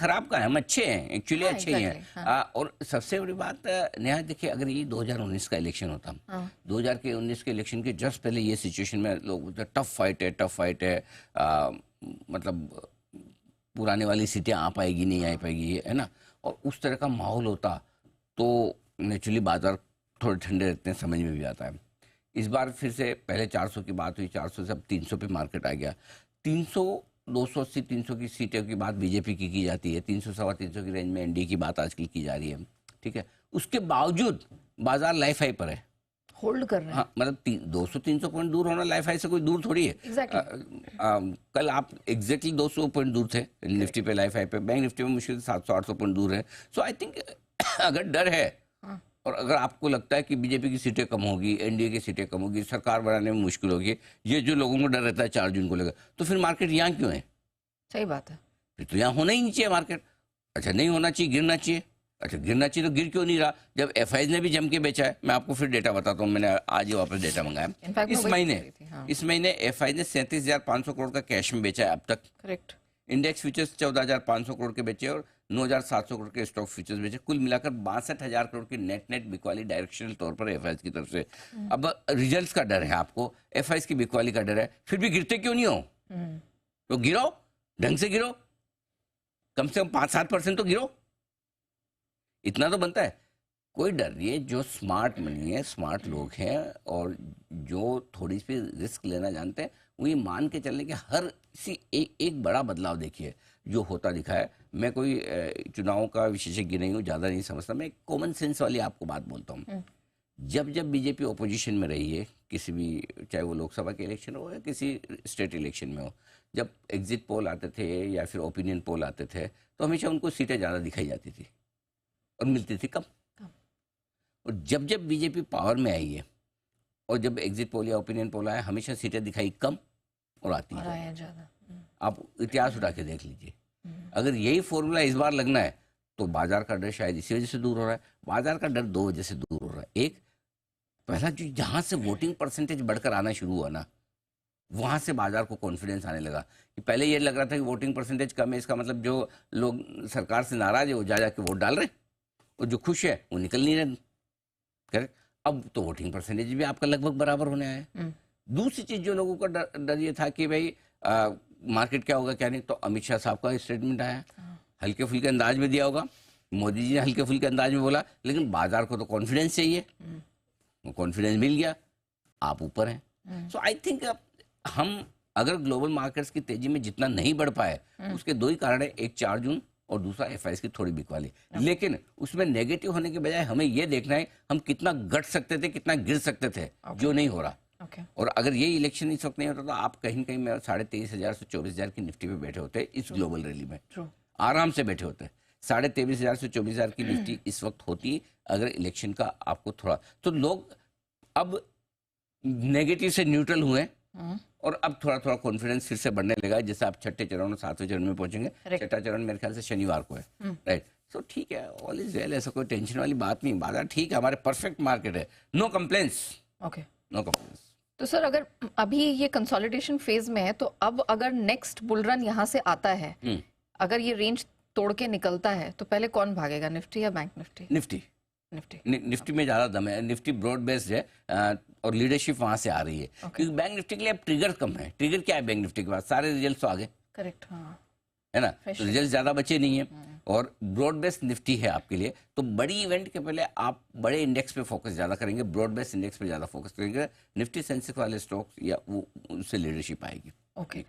खराब का है, हम अच्छे हैं एक्चुअली, हाँ, अच्छे ही हैं। exactly, हाँ। और सबसे बड़ी बात नेहा देखिए, अगर ये 2019 का इलेक्शन होता, हाँ। 2019 के इलेक्शन के जस्ट पहले ये सिचुएशन में लोग बोलते टफ फाइट है, टफ फाइट है, मतलब पुराने वाली सीटें आ पाएगी नहीं आ पाएगी, है ना, और उस तरह का माहौल होता तो नेचुरली बाजार थोड़े ठंडे रहते हैं, समझ में भी आता है। इस बार फिर से पहले 400 की बात हुई, 400 से अब 300 पे मार्केट आ गया। 300 280 300 की सीटों की बात बीजेपी की जाती है, 300 सवा 300 की रेंज में एनडीए की बात आजकल की जा रही है, ठीक है। उसके बावजूद बाजार लाइफ हाई पर है, होल्ड कर रहे हैं। हाँ, मतलब 200-300 पॉइंट दूर होना लाइफ हाई से कोई दूर थोड़ी है। कल आप एग्जैक्टली 200 पॉइंट दूर थे निफ्टी पे, लाइफ हाई पे। बैंक निफ्टी में मुश्किल से 700-800 पॉइंट दूर है। सो आई थिंक अगर डर है और अगर आपको लगता है कि बीजेपी की सीटें कम होगी, एनडीए की सीटें कम होगी, सरकार बनाने में मुश्किल होगी, ये जो लोगों को डर रहता है 4 जून को लेकर, तो फिर मार्केट यहाँ क्यों है? सही बात है। फिर तो यहाँ होना ही नहीं चाहिए मार्केट। अच्छा, नहीं होना चाहिए, गिरना चाहिए। अच्छा, गिरना चाहिए तो गिर क्यों नहीं रहा जब एफआईज ने भी जम के बेचा है? मैं आपको फिर डेटा बताता हूँ, मैंने आज ही वापस डेटा मंगाया। इस महीने एफआईज ने 37,500 करोड़ का कैश में बेचा है अब तक। करेक्ट। इंडेक्स फ्यूचर्स 14,500 करोड़ के बेचे और 9,700 करोड़ के स्टॉक फ्यूचर्स बेचे। कुल मिलाकर 62,000 करोड़ की नेट बिकवाली डायरेक्शनल तौर पर एफआईज की तरफ से। अब रिजल्ट्स का डर है आपको, एफआईज की बिकवाली का डर है, फिर भी गिरते क्यों नहीं हो? तो गिरो, ढंग से गिरो, कम से कम 5-7% तो गिरो, इतना तो बनता है। कोई डर नहीं है, जो स्मार्ट मनी है, स्मार्ट लोग हैं और जो थोड़ी सी रिस्क लेना जानते हैं, वो ये मान के चलने के हर सी एक बड़ा बदलाव देखिए जो होता दिखा है। मैं कोई चुनावों का विशेषज्ञ नहीं हूँ, ज़्यादा नहीं समझता, मैं कॉमन सेंस वाली आपको बात बोलता हूँ। जब जब बीजेपी ओपोजिशन में रही है किसी भी, चाहे वो लोकसभा के इलेक्शन हो या किसी स्टेट इलेक्शन में हो, जब एग्जिट पोल आते थे या फिर ओपिनियन पोल आते थे, तो हमेशा उनको सीटें ज़्यादा दिखाई जाती थी और मिलती थी कम। और जब जब बीजेपी पावर में आई है और जब एग्जिट पोल या ओपिनियन पोल आया, हमेशा सीटें दिखाई कम और आती है ज़्यादा। आप इतिहास उठा के देख लीजिए। अगर यही फॉर्मूला इस बार लगना है तो बाजार का डर शायद इसी वजह से दूर हो रहा है। बाजार का डर 2 वजह से दूर हो रहा है। एक, पहला जो जहाँ से वोटिंग परसेंटेज बढ़कर आना शुरू हुआ ना, वहाँ से बाजार को कॉन्फिडेंस आने लगा। कि पहले ये लग रहा था कि वोटिंग परसेंटेज कम है, इसका मतलब जो लोग सरकार से नाराज है वो जा के वोट डाल रहे, और जो खुश है वो निकल नहीं रहे। करेक्ट। अब तो वोटिंग परसेंटेज भी आपका लगभग बराबर होने आया। दूसरी चीज जो लोगों का डर ये था कि भाई मार्केट क्या होगा क्या नहीं, तो अमित शाह साहब का स्टेटमेंट आया, हल्के फुल्के अंदाज में दिया होगा, मोदी जी ने हल्के फुल्के अंदाज में बोला, लेकिन बाजार को तो कॉन्फिडेंस चाहिए, वो कॉन्फिडेंस मिल गया, आप ऊपर हैं। सो आई थिंक हम अगर ग्लोबल मार्केट्स की तेजी में जितना नहीं बढ़ पाए, उसके 2 ही कारण है, एक 4 जून और दूसरा एफआईज की थोड़ी बिकवाली। लेकिन उसमें नेगेटिव होने के बजाय हमें ये देखना है हम कितना घट सकते थे, कितना गिर सकते थे, जो नहीं हो रहा। और अगर ये इलेक्शन इस वक्त नहीं होता तो आप कहीं न कहीं में 23,500 से 24,000 की निफ्टी पे बैठे होते इस ग्लोबल रैली में, आराम से बैठे होते। 23,500 से 24,000 की निफ्टी इस वक्त होती अगर इलेक्शन का आपको थोड़ा, तो लोग अब नेगेटिव से न्यूट्रल हुए और अब थोड़ा थोड़ा कॉन्फिडेंस फिर से बढ़ने लगा है। जैसे आप छठे चरण और 7वें चरण में पहुंचेंगे, छठा चरण मेरे ख्याल से शनिवार को है, राइट। सो ठीक है, ऑल इज वेल, ऐसा कोई टेंशन वाली बात नहीं, बाजार ठीक है, हमारे परफेक्ट मार्केट है, no complaints, okay, no complaints. तो सर अगर अभी ये कंसोलिडेशन फेज में है, तो अब अगर नेक्स्ट बुल रन यहाँ से आता है, अगर ये रेंज तोड़ के निकलता है, तो पहले कौन भागेगा, निफ्टी या बैंक निफ्टी? निफ्टी। निफ्टी में ज्यादा दम है, निफ्टी ब्रॉड बेस्ड है और लीडरशिप वहां से आ रही है, क्योंकि बैंक निफ्टी के लिए अब ट्रिगर कम है। ट्रिगर क्या है बैंक निफ्टी के पास? सारे रिजल्ट तो आगे, करेक्ट, हाँ, है ना, तो रिजल्ट ज्यादा बचे नहीं है और ब्रॉड बेस्ड निफ्टी है आपके लिए। तो बड़ी इवेंट के पहले आप बड़े इंडेक्स पे फोकस ज्यादा करेंगे, ब्रॉड बेस्ड इंडेक्स पे ज्यादा फोकस करेंगे, निफ्टी सेंसेक्स वाले स्टॉक्स या वो उससे लीडरशिप आएगी। ओके।